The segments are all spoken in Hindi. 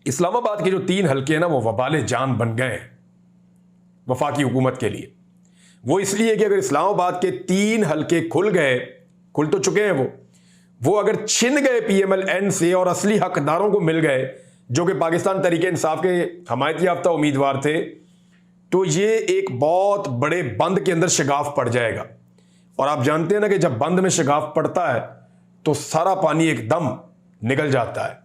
इस्लामाबाद के जो 3 हलके हैं ना, वो वबाले जान बन गए हैं वफाकी हुकूमत के लिए। वो इसलिए कि अगर इस्लामाबाद के 3 हलके खुल गए, खुल तो चुके हैं वो अगर छिन गए PMLN से और असली हकदारों को मिल गए जो कि पाकिस्तान तहरीक इंसाफ के हमायती याफ्ता उम्मीदवार थे, तो ये एक बहुत बड़े बंद के अंदर शगाफ पड़ जाएगा। और आप जानते हैं ना कि जब बंद में शगाफ पड़ता है तो सारा पानी एकदम निकल जाता है,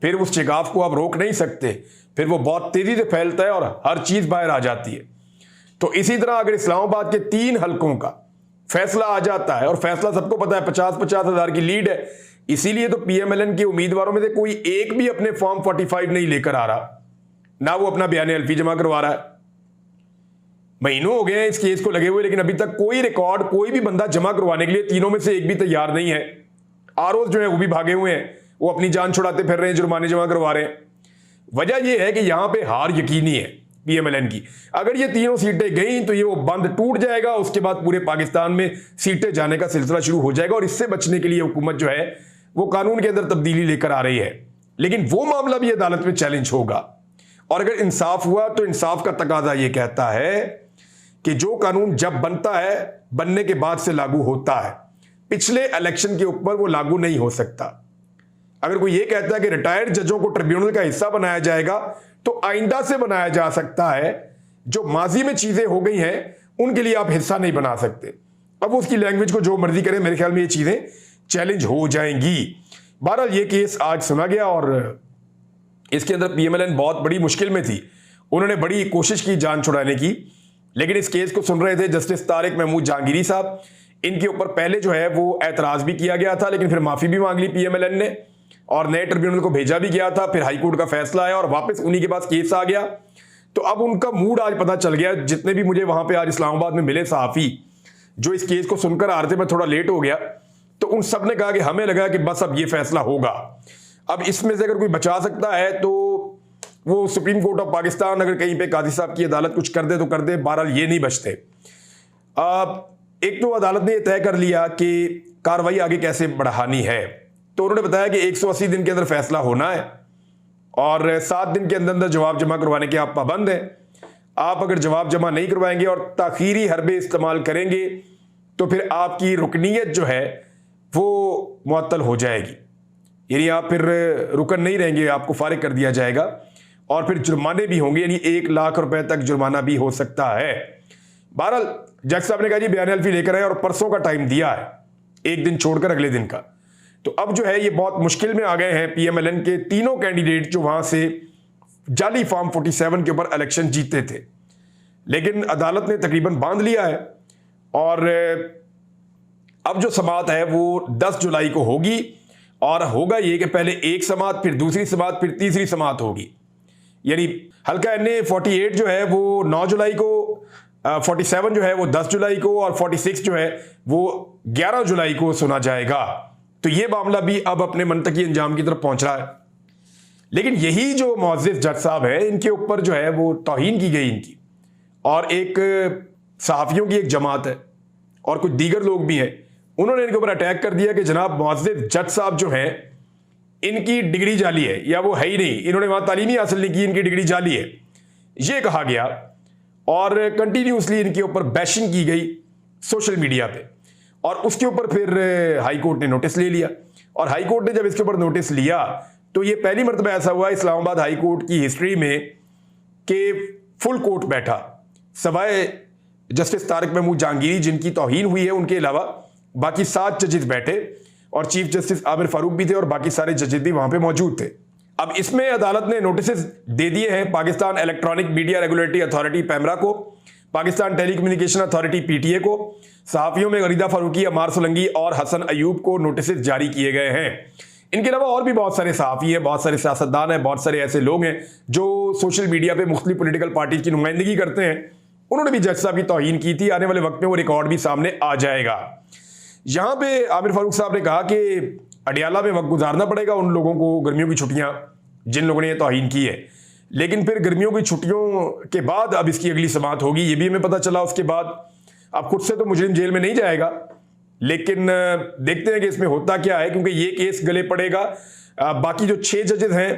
फिर उस शगाफ को आप रोक नहीं सकते, फिर वो बहुत तेजी से फैलता है और हर चीज बाहर आ जाती है। तो इसी तरह अगर इस्लामाबाद के 3 हलकों का फैसला आ जाता है, और फैसला सबको पता है 50-50 हजार की लीड है, इसीलिए तो PMLN के उम्मीदवारों में से कोई एक भी अपने फॉर्म 45 नहीं लेकर आ रहा, ना वो अपना बयान अल्फी जमा करवा रहा है। महीनों हो गए हैं इस केस को लगे हुए, लेकिन अभी तक कोई रिकॉर्ड, कोई भी बंदा जमा करवाने के लिए तीनों में से एक भी तैयार नहीं है। आरओ जो है वो भी भागे हुए हैं, वो अपनी जान छुड़ाते फिर रहे हैं, जुर्माने जमा करवा रहे हैं। वजह यह है कि यहां पे हार यकीनी है PMLN की। अगर ये तीनों सीटें गई तो ये वो बंद टूट जाएगा, उसके बाद पूरे पाकिस्तान में सीटें जाने का सिलसिला शुरू हो जाएगा। और इससे बचने के लिए हुकूमत जो है वो कानून के अंदर तब्दीली लेकर आ रही है, लेकिन वो मामला भी अदालत में चैलेंज होगा। और अगर इंसाफ हुआ तो इंसाफ का तकाजा ये कहता है कि जो कानून जब बनता है, बनने के बाद से लागू होता है, पिछले इलेक्शन के ऊपर वो लागू नहीं हो सकता। अगर कोई ये कहता है कि रिटायर्ड जजों को ट्रिब्यूनल का हिस्सा बनाया जाएगा, तो आइंदा से बनाया जा सकता है। जो माजी में चीजें हो गई हैं उनके लिए आप हिस्सा नहीं बना सकते। अब उसकी लैंग्वेज को जो मर्जी करें, मेरे ख्याल में ये चीजें चैलेंज हो जाएंगी। बहरहाल ये केस आज सुना गया और इसके अंदर PMLN बहुत बड़ी मुश्किल में थी। उन्होंने बड़ी कोशिश की जान छुड़ाने की, लेकिन इस केस को सुन रहे थे जस्टिस तारिक महमूद जहांगीरी साहब। इनके ऊपर पहले जो है वो एतराज भी किया गया था, लेकिन फिर माफी भी मांग ली PMLN ने और नए ट्रिब्यूनल को भेजा भी गया था। फिर हाईकोर्ट का फैसला आया और वापस उन्हीं के पास केस आ गया। तो अब उनका मूड आज पता चल गया। जितने भी मुझे वहां पे आज इस्लामाबाद में मिले सहाफी जो इस केस को सुनकर आ रहे थे, मैं थोड़ा लेट हो गया, तो उन सब ने कहा कि हमें लगा कि बस अब ये फैसला होगा। अब इसमें से अगर कोई बचा सकता है तो वो सुप्रीम कोर्ट ऑफ पाकिस्तान, अगर कहीं पे काजी साहब की अदालत कुछ कर दे तो कर दे, बहरहाल ये नहीं बचते। एक तो अदालत ने यह तय कर लिया कि कार्रवाई आगे कैसे बढ़ानी है, तो उन्होंने बताया कि 180 दिन के अंदर फैसला होना है और 7 दिन के अंदर अंदर जवाब जमा करवाने के आप पाबंद हैं। आप अगर जवाब जमा नहीं करवाएंगे और ताखीरी हरबे इस्तेमाल करेंगे तो फिर आपकी रुकनीयत जो है वो मुअत्तल हो जाएगी, यानी आप फिर रुकन नहीं रहेंगे, आपको फारिग कर दिया जाएगा और फिर जुर्माने भी होंगे, यानी 1 लाख रुपए तक जुर्माना भी हो सकता है। बहरहाल जज साहब ने कहा जी बयान अल्फी लेकर आए और परसों का टाइम दिया है, एक दिन छोड़कर अगले दिन का। तो अब जो है ये बहुत मुश्किल में आ गए हैं PMLN के तीनों कैंडिडेट जो वहां से जाली फॉर्म 47 के ऊपर इलेक्शन जीते थे, लेकिन अदालत ने तकरीबन बांध लिया है। और अब जो समाअत है वो 10 जुलाई को होगी और होगा ये कि पहले एक समाअत, फिर दूसरी समाअत, फिर तीसरी समाअत होगी। यानी हल्का NA 48 जो है वो 9 जुलाई को, 47 जो है वो 10 जुलाई को और 46 जो है वो 11 जुलाई को सुना जाएगा। तो ये मामला भी अब अपने मंतकी अंजाम की तरफ पहुंच रहा है। लेकिन यही जो मुअज़्ज़िज़ जज साहब है, इनके ऊपर जो है वो तौहीन की गई इनकी, और एक सहाफ़ियों की एक जमात है और कुछ दीगर लोग भी हैं, उन्होंने इनके ऊपर अटैक कर दिया कि जनाब मुअज़्ज़िज़ जज साहब जो हैं इनकी डिग्री जाली है या वो है ही नहीं, इन्होंने वहां तालीम ही हासिल नहीं की, इनकी डिग्री जाली है, ये कहा गया। और कंटिन्यूसली इनके ऊपर बैशिंग की गई सोशल मीडिया पे, और उसके ऊपर फिर हाई कोर्ट ने नोटिस ले लिया। और हाई कोर्ट ने जब इसके ऊपर नोटिस लिया तो ये पहली मरतबा ऐसा हुआ इस्लामाबाद हाई कोर्ट की हिस्ट्री में कि फुल कोर्ट बैठा, सवाए जस्टिस तारिक महमूद जहांगीरी जिनकी तौहीन हुई है उनके अलावा बाकी 7 जजेस बैठे और चीफ जस्टिस आमिर फारूक भी थे और बाकी सारे जजेस भी वहां पे मौजूद थे। अब इसमें अदालत ने नोटिस दे दिए हैं Pakistan electronic media regulatory authority PEMRA को, पाकिस्तान टेलीकम्युनिकेशन अथॉरिटी PTA को, सहाफियों में गरीदा फारूकी, अमार सोलंगी और हसन अयूब को नोटिस जारी किए गए हैं। इनके अलावा और भी बहुत सारे सहाफी हैं, बहुत सारे सियासतदान हैं, बहुत सारे ऐसे लोग हैं जो सोशल मीडिया पे मुख्तलिफ पॉलिटिकल पार्टीज की नुमाइंदगी करते हैं, उन्होंने भी जज साहब की तौहीन की थी। आने वाले वक्त में वो रिकॉर्ड भी सामने आ जाएगा। यहां पे आमिर फारूक साहब ने कहा कि अडियाला में वक्त गुजारना पड़ेगा उन लोगों को, गर्मियों की छुट्टियां जिन लोगों ने ये तौहीन की है, लेकिन फिर गर्मियों की छुट्टियों के बाद अब इसकी अगली समाअत होगी, ये भी हमें पता चला। उसके बाद अब खुद से तो मुजरिम जेल में नहीं जाएगा, लेकिन देखते हैं कि इसमें होता क्या है, क्योंकि ये केस गले पड़ेगा। बाकी जो 6 जजेस हैं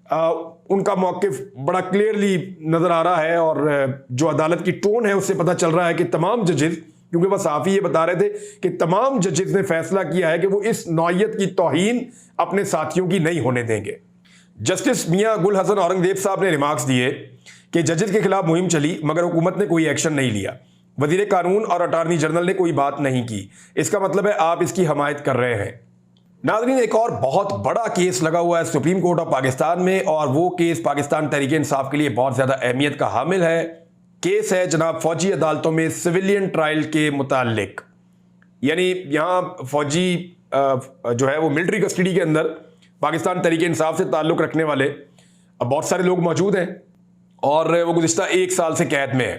उनका मौक़िफ़ बड़ा क्लियरली नज़र आ रहा है और जो अदालत की टोन है उससे पता चल रहा है कि तमाम जजेस, क्योंकि वह सहाफ़ी ये बता रहे थे कि तमाम जजेस ने फैसला किया है कि वो इस नौइयत की तौहीन अपने साथियों की नहीं होने देंगे। जस्टिस मियां गुल हसन औरंगजेब साहब ने रिमार्क्स दिए कि जजेस के खिलाफ मुहिम चली मगर हुकूमत ने कोई एक्शन नहीं लिया, वजीर कानून और अटॉर्नी जनरल ने कोई बात नहीं की, इसका मतलब है आप इसकी हमायत कर रहे हैं। नाज़रीन, एक और बहुत बड़ा केस लगा हुआ है सुप्रीम कोर्ट ऑफ पाकिस्तान में और वो केस पाकिस्तान तहरीक इंसाफ के लिए बहुत ज़्यादा अहमियत का हामिल है। केस है जनाब फौजी अदालतों में सिविलियन ट्रायल के मुतालिक, यानी यहाँ फौजी जो है वो मिलिट्री कस्टडी के अंदर पाकिस्तान तहरीक इंसाफ से ताल्लुक़ रखने वाले बहुत सारे लोग मौजूद हैं और वो गुज़िश्ता 1 साल से कैद में है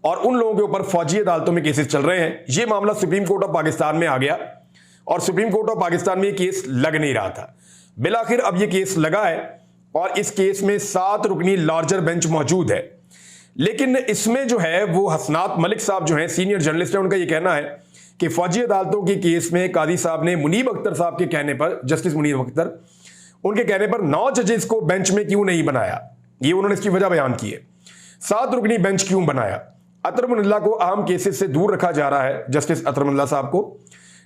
और उन लोगों के ऊपर फौजी अदालतों में केसेस चल रहे हैं। ये मामला सुप्रीम कोर्ट ऑफ पाकिस्तान में आ गया और सुप्रीम कोर्ट ऑफ पाकिस्तान में ये केस लग नहीं रहा था। बिलाखिर अब ये केस लगा है और इस केस में 7 रुकनी लार्जर बेंच मौजूद है। लेकिन इसमें जो है वो हसनात मलिक साहब जो हैं सीनियर जर्नलिस्ट हैं, उनका ये कहना है कि फौजी अदालतों के केस में कादी साहब ने मुनीब अख्तर साहब के कहने पर, जस्टिस मुनीब अख्तर, उनके कहने पर 9 जजेस को बेंच में क्यों नहीं बनाया, ये उन्होंने इसकी वजह बयान की है। 7 रुकनी बेंच क्यों बनाया? अतरमुल्लाह को अहम केसेस से दूर रखा जा रहा है, जस्टिस अतरमुल्लाह साहब को।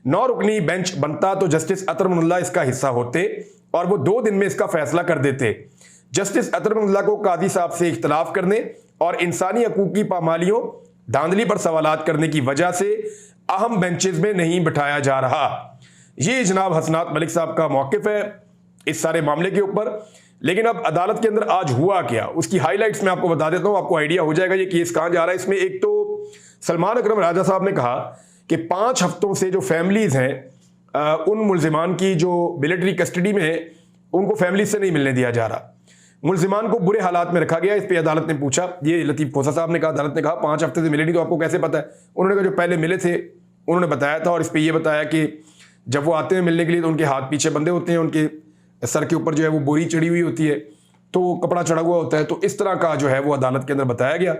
9 रुकनी बेंच बनता तो जस्टिस अतरमुल्लाह इसका हिस्सा होते और वो 2 दिन में इसका फैसला कर देते। जस्टिस अतरमुल्लाह को कादी साहब से इख्तलाफ करने और इंसानी हकूक की पामालियों, धांधली पर सवालात करने की वजह से अहम बेंचेस में नहीं बिठाया जा रहा। ये जनाब हसनात मलिक साहब का मौक़िफ़ है इस सारे मामले के ऊपर। लेकिन अब अदालत के अंदर आज हुआ क्या, उसकी हाईलाइट्स मैं आपको बता देता हूं, आपको आइडिया हो जाएगा ये केस कहां जा रहा है। इसमें एक तो सलमान अकरम राजा साहब ने कहा कि 5 हफ्तों से जो फैमिलीज हैं उन मुल्जिमान की जो मिलिट्री कस्टडी में है उनको फैमिली से नहीं मिलने दिया जा रहा, मुल्जिमान को बुरे हालात में रखा गया। इस पर अदालत ने पूछा, ये लतीफ़ खोसा साहब ने कहा, अदालत ने कहा 5 हफ्ते से मिले नहीं तो आपको कैसे पता है? उन्होंने कहा जो पहले मिले थे उन्होंने बताया था और इस पर यह बताया कि जब वो आते हैं मिलने के लिए तो उनके हाथ पीछे बंधे होते हैं, उनके सर के ऊपर जो है वो बोरी चढ़ी हुई होती है, तो कपड़ा चढ़ा हुआ होता है। तो इस तरह का जो है वो अदालत के अंदर बताया गया,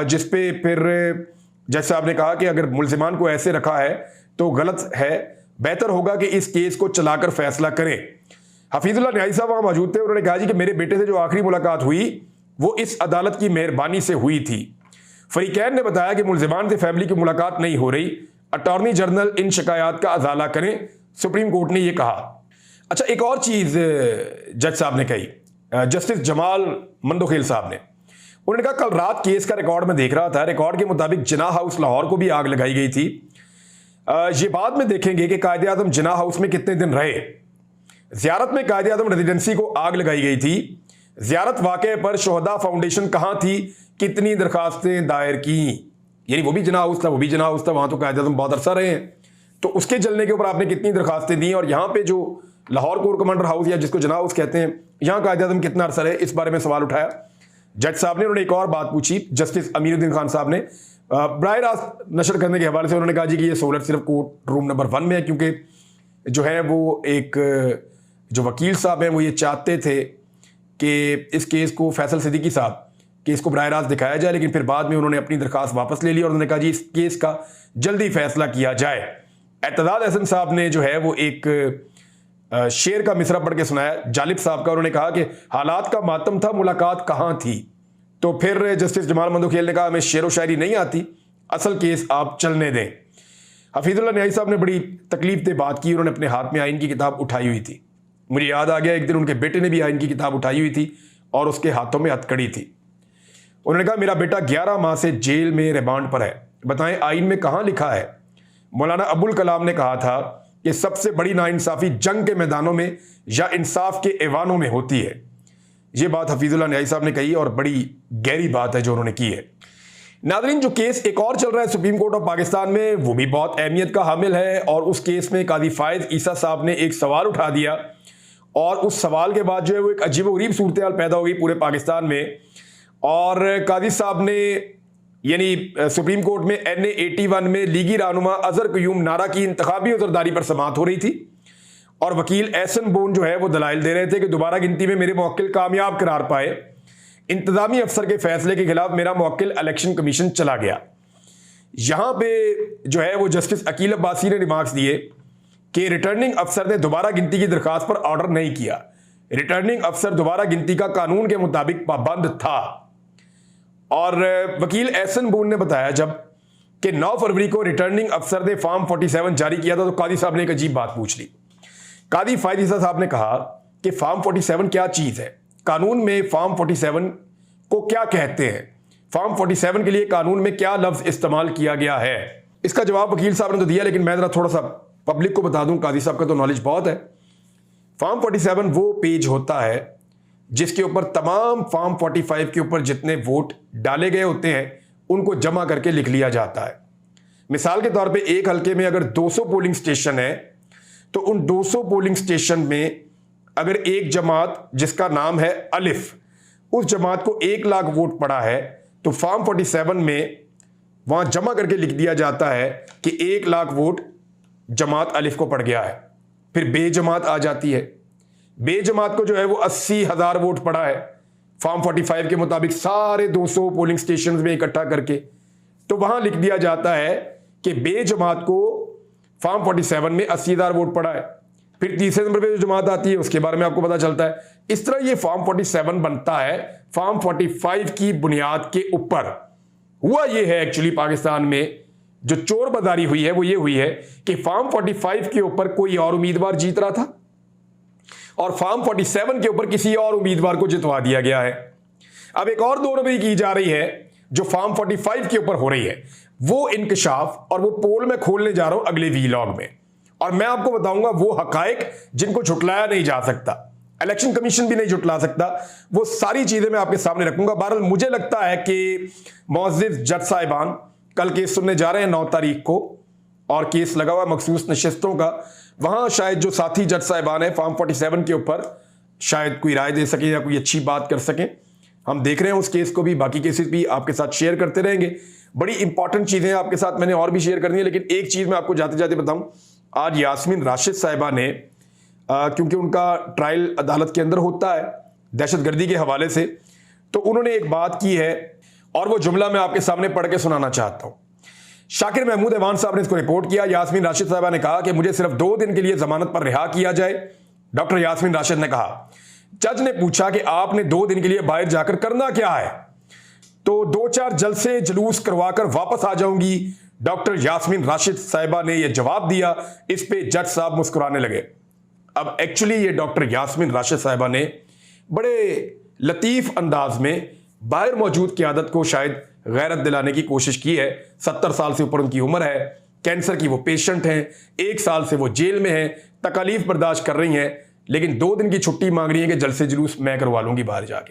जिसपे फिर जज साहब ने कहा कि अगर मुल्जिमान को ऐसे रखा है तो गलत है, बेहतर होगा कि इस केस को चलाकर फैसला करें। हफीजुल्लाह न्याई साहब वहां मौजूद थे, उन्होंने कहा जी कि मेरे बेटे से जो आखिरी मुलाकात हुई वो इस अदालत की मेहरबानी से हुई थी। फरीकैन ने बताया कि मुल्जिमान से फैमिली की मुलाकात नहीं हो रही, अटॉर्नी जनरल इन शिकायत का अजाला करें, सुप्रीम कोर्ट ने यह कहा। अच्छा, एक और चीज जज साहब ने कही, जस्टिस जमाल मंदोखेल साहब ने, उन्होंने कहा कल रात केस का रिकॉर्ड में देख रहा था, रिकॉर्ड के मुताबिक जिन्ना हाउस लाहौर को भी आग लगाई गई थी। ये बाद में देखेंगे कि कायदे आज़म जिन्ना हाउस में कितने दिन रहे। ज़ियारत में कायदे आज़म रेजिडेंसी को आग लगाई गई थी। ज़ियारत वाक़े पर शोहदा फाउंडेशन कहाँ थी, कितनी दरखास्तें दायर की, यानी वो भी जिन्ना हाउस था, वो भी जिन्ना हाउस था, वहाँ तो कायदे आज़म बहुत अरसा रहे हैं, तो उसके जलने के ऊपर आपने कितनी दरखास्तें दी और यहाँ पे जो लाहौर कोर कमांडर हाउस या जिसको जिन्ना हाउस कहते हैं, यहाँ कायदे आज़म कितना अरसा रहे, इस बारे में सवाल उठाया जज साहब ने। उन्होंने एक और बात पूछी, जस्टिस अमीरुद्दीन खान साहब ने बराह रास्त नशर करने के हवाले से उन्होंने कहा जी कि ये सहूलत सिर्फ कोर्ट रूम नंबर 1 में है, क्योंकि जो है वो एक जो वकील साहब हैं वो ये चाहते थे कि इस केस को फैसल सिद्दीकी साहब कि इसको बराह रास्त दिखाया जाए, लेकिन फिर बाद में उन्होंने अपनी दरखास्त वापस ले ली और उन्होंने कहा जी इस केस का जल्दी फैसला किया जाए। एतजाज हसन साहब ने जो है वो एक शेर का मिसरा पढ़ के सुनाया जालिब साहब का, उन्होंने कहा कि हालात का मातम था, मुलाकात कहाँ थी। तो फिर जस्टिस जमाल मंदोखेल ने कहा हमें शेर व शायरी नहीं आती, असल केस आप चलने दें। हफीजुल्लाह न्याई साहब ने बड़ी तकलीफ दे बात की, उन्होंने अपने हाथ में आइन की किताब उठाई हुई थी। मुझे याद आ गया एक दिन उनके बेटे ने भी आइन की किताब उठाई हुई थी और उसके हाथों में हथकड़ी थी। उन्होंने कहा मेरा बेटा 11 माह से जेल में रिमांड पर है, बताएं आइन में कहाँ लिखा है। मौलाना अबुल कलाम ने कहा था कि सबसे बड़ी नाइंसाफी जंग के मैदानों में या इंसाफ के ऐवानों में होती है। ये बात हफीजुल्लाह न्याई साहब ने कही और बड़ी गहरी बात है जो उन्होंने की है। नाज़रीन, जो केस एक और चल रहा है सुप्रीम कोर्ट ऑफ पाकिस्तान में वो भी बहुत अहमियत का हामिल है और उस केस में कादी फायद ईसा साहब ने एक सवाल उठा दिया और उस सवाल के बाद जो है वो एक अजीबोगरीब सूरत हाल पैदा हो गई पूरे पाकिस्तान में। और कादी साहब ने यानी सुप्रीम कोर्ट में NA 81 में लीगी रहनुमा अजहर क़यूम नारा की इंतखाबी उजरदारी पर समाअत हो रही थी और वकील एहसन बोन जो है वो दलाइल दे रहे थे कि दोबारा गिनती में मेरे मुवक्किल कामयाब करार पाए, इंतजामी अफसर के फैसले के खिलाफ मेरा मुवक्किल इलेक्शन कमीशन चला गया। यहां पे जो है वो जस्टिस अकील अब्बासी ने रिमार्क्स दिए कि रिटर्निंग अफसर ने दोबारा गिनती की दरखास्त पर ऑर्डर नहीं किया। रिटर्निंग अफसर दोबारा गिनती का कानून के मुताबिक पाबंद था। और वकील एहसन बून ने बताया जब कि 9 फरवरी को रिटर्निंग अफसर ने फॉर्म 47 जारी किया था तो कादी साहब ने एक अजीब बात पूछ ली। कादी फायद ईसा साहब ने कहा कि फॉर्म 47 क्या चीज है, कानून में फॉर्म 47 को क्या कहते हैं, फॉर्म 47 के लिए कानून में क्या लफ्ज इस्तेमाल किया गया है। इसका जवाब वकील साहब ने तो दिया, लेकिन मैं जरा थोड़ा सा पब्लिक को बता दूं, कादी साहब का तो नॉलेज बहुत है। फॉर्म 47 वो पेज होता है जिसके ऊपर तमाम फॉर्म 45 के ऊपर जितने वोट डाले गए होते हैं उनको जमा करके लिख लिया जाता है। मिसाल के तौर पे एक हलके में अगर 200 पोलिंग स्टेशन है तो उन 200 पोलिंग स्टेशन में अगर एक जमात जिसका नाम है अलिफ, उस जमात को 1 लाख वोट पड़ा है तो फॉर्म 47 में वहां जमा करके लिख दिया जाता है कि 1 लाख वोट जमात अलिफ को पड़ गया है। फिर बेजमात आ जाती है, बेजमात को जो है वो 80,000 वोट पड़ा है फॉर्म 45 के मुताबिक सारे 200 पोलिंग स्टेशन में इकट्ठा करके, तो वहां लिख दिया जाता है कि बेजमात को फॉर्म 47 में 80,000 वोट पड़ा है। फिर तीसरे नंबर पे जो जमात आती है उसके बारे में आपको पता चलता है। इस तरह ये फॉर्म 47 बनता है फॉर्म 45 की बुनियाद के ऊपर। हुआ ये है एक्चुअली पाकिस्तान में जो चोर बाजारी हुई है वो ये हुई है कि फॉर्म 45 के ऊपर कोई और उम्मीदवार जीत रहा था और फॉर्म 47 के ऊपर किसी और उम्मीदवार को जितवा दिया गया है। अब एक और दौड़बी की जा रही है जो फॉर्म 45 के ऊपर हो रही है, वो इंकशाफ और वो पोल मैं खोलने जा रहा हूं अगले वीलॉग में, और मैं आपको बताऊंगा वो हकायक जिनको झुटलाया नहीं जा सकता, इलेक्शन कमीशन भी नहीं झुटला सकता, वो सारी चीजें मैं आपके सामने रखूंगा। बहरहाल मुझे लगता है कि मुअज़्ज़िज़ जज साहिबान कल केस सुनने जा रहे हैं 9 तारीख को, और केस लगा हुआ मखसूस नशिस्तों का। वहां शायद जो साथी जज साहिबान है फॉर्म 47 के ऊपर शायद कोई राय दे सके या कोई अच्छी बात कर सके। हम देख रहे हैं उस केस को भी, बाकी केसेस भी आपके साथ शेयर करते रहेंगे। बड़ी इंपॉर्टेंट चीजें आपके साथ मैंने और भी शेयर करनी है, लेकिन एक चीज मैं आपको जाते जाते बताऊं, आज यास्मीन राशिद साहिबा ने क्योंकि उनका ट्रायल अदालत के अंदर होता है दहशतगर्दी के हवाले से, तो उन्होंने एक बात की है और वो जुमला मैं आपके सामने पढ़ के सुनाना चाहता हूं। शाकिर महमूद ऐवान साहब ने इसको रिपोर्ट किया। यास्मीन राशिद साहिबा ने कहा कि मुझे सिर्फ 2 दिन के लिए जमानत पर रिहा किया जाए। डॉक्टर यास्मीन राशिद ने कहा, जज ने पूछा कि आपने 2 दिन के लिए बाहर जाकर करना क्या है, तो 2-4 जलसे जुलूस करवाकर वापस आ जाऊंगी। डॉक्टर यास्मीन राशिद साहिबा ने यह जवाब दिया। इस पे जज साहब मुस्कुराने लगे। अब एक्चुअली ये डॉक्टर यास्मीन राशिद साहिबा ने बड़े लतीफ अंदाज में बाहर मौजूद क़यादत को शायद गैरत दिलाने की कोशिश की है। 70 साल से ऊपर उनकी उम्र है, कैंसर की वो पेशेंट हैं, 1 साल से वो जेल में हैं, तकलीफ बर्दाश्त कर रही हैं, लेकिन 2 दिन की छुट्टी मांग रही है कि जलसे जुलूस मैं करवा लूंगी बाहर जाके।